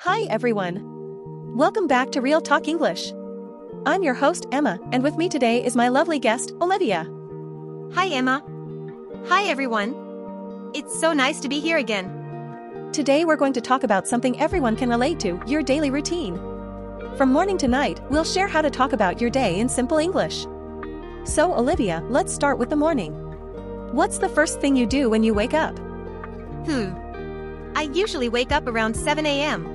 Hi everyone. Welcome back to Real Talk English. I'm your host Emma, and with me today is my lovely guest, Olivia. Hi Emma. Hi everyone. It's so nice to be here again. Today we're going to talk about something everyone can relate to, your daily routine. From morning to night, we'll share how to talk about your day in simple English. So Olivia, let's start with the morning. What's the first thing you do when you wake up? I usually wake up around 7 a.m.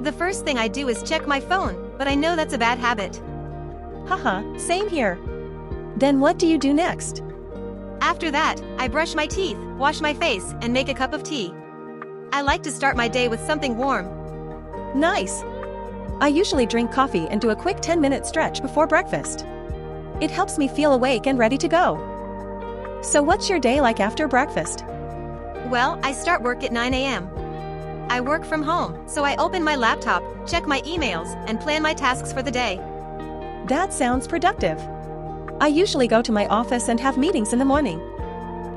The first thing I do is check my phone, but I know that's a bad habit. Haha, same here. Then what do you do next? After that, I brush my teeth, wash my face, and make a cup of tea. I like to start my day with something warm. Nice. I usually drink coffee and do a quick 10-minute stretch before breakfast. It helps me feel awake and ready to go. So what's your day like after breakfast? Well, I start work at 9 a.m. I work from home, so I open my laptop, check my emails, and plan my tasks for the day. That sounds productive. I usually go to my office and have meetings in the morning.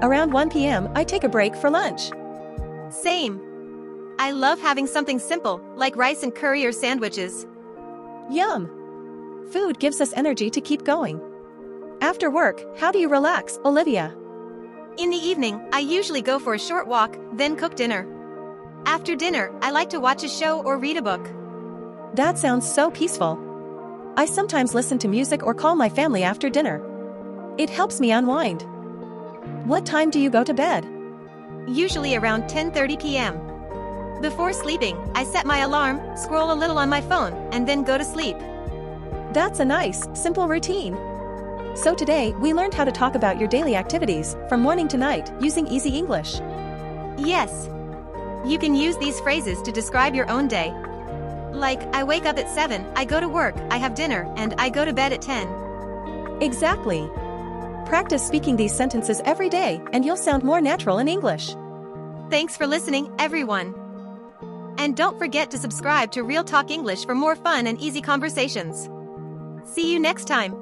Around 1 p.m., I take a break for lunch. Same. I love having something simple, like rice and curry or sandwiches. Yum! Food gives us energy to keep going. After work, how do you relax, Olivia? In the evening, I usually go for a short walk, then cook dinner. After dinner, I like to watch a show or read a book. That sounds so peaceful. I sometimes listen to music or call my family after dinner. It helps me unwind. What time do you go to bed? Usually around 10:30 p.m. Before sleeping, I set my alarm, scroll a little on my phone, and then go to sleep. That's a nice, simple routine. So today, we learned how to talk about your daily activities, from morning to night, using easy English. Yes. You can use these phrases to describe your own day. Like, I wake up at 7, I go to work, I have dinner, and I go to bed at 10. Exactly. Practice speaking these sentences every day, and you'll sound more natural in English. Thanks for listening, everyone. And don't forget to subscribe to Real Talk English for more fun and easy conversations. See you next time.